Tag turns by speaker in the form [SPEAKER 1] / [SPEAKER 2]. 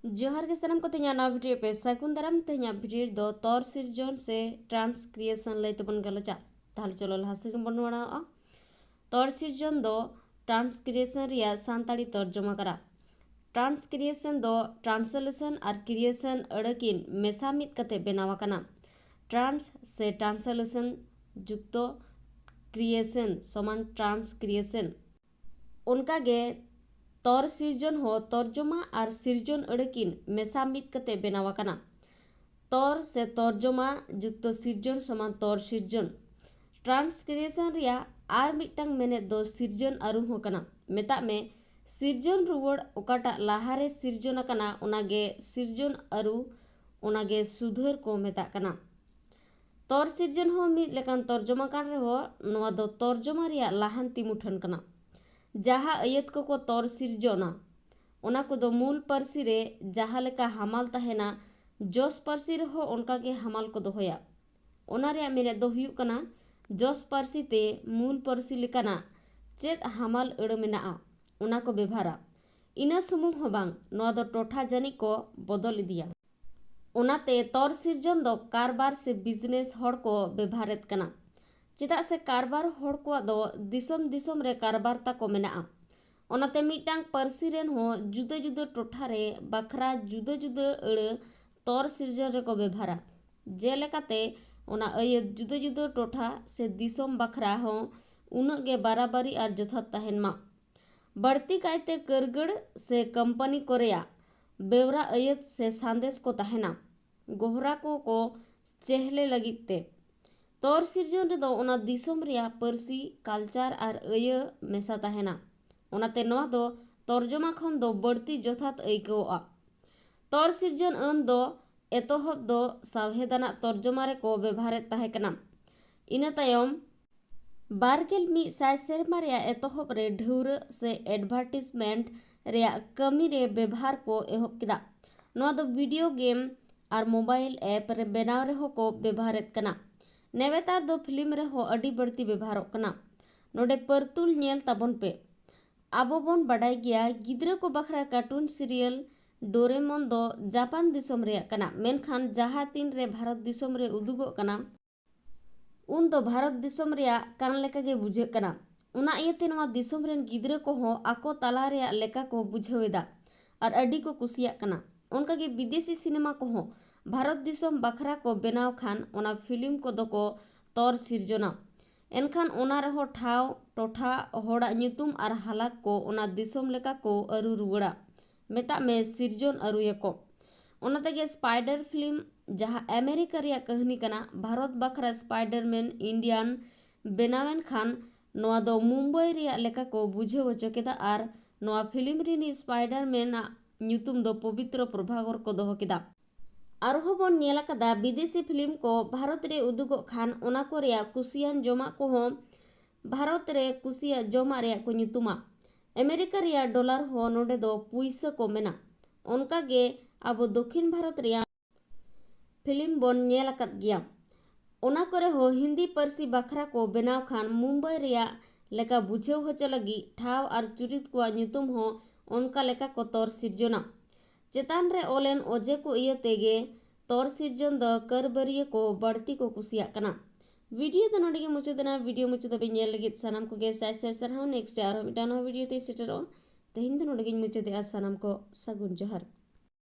[SPEAKER 1] जोहार के सनम को तेना नवा वीडियो पे सगुन दाराम तेना वीडियो दो तौर सिरजन से ट्रांसक्रिएशन लई तबन गलचा ताहले चलो लहा सेन बन बनाओ तौर सिरजन दो ट्रांसक्रिएशन रिया सांताड़ी तर्जमा करा ट्रांसक्रिएशन दो ट्रांसलेशन और क्रिएशन अड़किन मेसा मित कते बेनावा कना ट्रांस से ट्रांसलेशन जुक्तो क्रिएशन समान ट्रांसक्रिएशन उनका गे तौर सिरजन हो तर्जमा और सिरजन अड़किन मेसा मित कते बेनावा कना तौर से तर्जमा जुक्तो सिरजन समान तौर सिरजन ट्रांसक्रिएशन रिया आर मिटटांग मेने दो सिरजन अरु हो कना मेता में सिरजन रुवड़ ओकाटा लाहारे सिरजन कना उनागे सिरजन अरु उनागे सुधर को मेता कना तौर सिरजन हो मित लेकान तर्जमा कान रहो नोआ दो तर्जमा रिया लाहांती मुठन कना जहाँ अयत को तौर सिरजोना ओना को दो मूल परसी रे जहाँ लेका हमाल तहेना जोस परसी रहो उनका के हमाल को दोहोया ओना रे मेरे दो हुयु कना जोस परसी ते मूल परसी लेकाना चेत हमाल अड़ मेना ओना को बेभारा इना सुमुंग हो बांग नोआ दो टोठा जानी को बदल इदिया ओनाते तौर सिरजन दो कारबार से बिजनेस हड़ को बेभारेत कना चेदा से कारबार हड़ को दो दिसम दिसम रे कारबार ताको मेना ओनाते मिटांग परसी रेन हो जुदा जुदा टोठा रे बखरा जुदा जुदा अड़ तौर सिरजन रे को बेभारा जेलेकाते ओना अयत जुदा जुदा टोठा से दिसम बखरा हो उनग गे बाराबारी और जथात तहेन मा बढ़ती कायते करगड़ से कंपनी कोरेया बेवरा अयत से सांदेश को तहेना गोहरा को चेहले लगिते तौर सिरजन रे दो ओना दिसम रिया परसी कल्चर और अय मेसा तहेना ओनाते नोआ दो तर्जमा खन दो बढ़ती जथात अइकौआ तौर सिरजन अन दो एतोहब दो सावहेदाना तर्जमा रे को बेभारेत तहेकना इना तायम बारगेल मी साय सेरमा रिया एतोहब रे ढौर से एडवर्टाइजमेंट रिया कमी रे व्यवहार को एहब किदा नोआ दो वीडियो गेम और मोबाइल ऐप रे बेनाव रे हो को बेभारेत कना नेवेतार दो फिल्म रे हो अड़ी बढ़ती व्यवहारों कना नोडे परतुल नेल ताबन पे आबो बोन बडाई गया गिद्रा को बखरा कार्टून सीरियल डोरेमोन दो जापान दिसम रे कना मेनखान जहा तीन रे भारत दिसम रे उदुगो कना उन दो भारत दिसम रे कान लेका गे बुझे कना उना इयते नवा दिसम रेन गिद्रा को हो आको तला रे लेका को बुझेवेदा और अड़ी को कुसिया कना उनका गे विदेशी सिनेमा को हो भारत दिसम बखरा को बेनाव खान ओना फिल्म को दो को तौर सिरजना एनखान ओना रहो ठाव टोठा होड़ा ᱧᱩᱛᱩᱢ और हालात को ओना दिसम लेका को अरु रुगड़ा मेता में सिरजन अरुये को ओना तेगे स्पाइडर फिल्म जहाँ अमेरिका रिया कहानी कना भारत बखरा स्पाइडरमैन इंडियन बेनावेन खान नोआ दो मुंबई रिया लेका को बुझे वचो केदा और नोआ फिल्म रिनी स्पाइडरमैन ᱧᱩᱛᱩᱢ दो पवित्र प्रभागर को दोहो केदा आरोह बन नेलाकदा विदेशी फिल्म को भारत रे उदुगो खान ओना को रिया कुसियान जोमा को हो भारत रे कुसिया जोमा रे को ᱧᱩᱛᱩᱢᱟ अमेरिका रिया डॉलर हो नोडे दो पुइसा को मेना उनका गे अब दक्षिण भारत रिया फिल्म बन नेलाकद गया ओना करे हो हिंदी परसी बखरा को बेनाव खान मुंबई रिया लेका बुझेव होचो लगी ठाव और चुरित को ᱧᱩᱛᱩᱢ हो उनका लेका को तौर सिरजना चेतान रे ओलेन ओजे को इय तेगे तौर सिरजन द करबरिय को बढ़ती को कुसिया कना वीडियो तो नोडे मुचादेना वीडियो मुचाद बे नेल लगित सनाम को गे साय साय सरहाव नेक्स्ट आरो मिटानो वीडियो ते सेटरो तेहिन तो नोडे मुचादे सनाम को सगुन जोहार।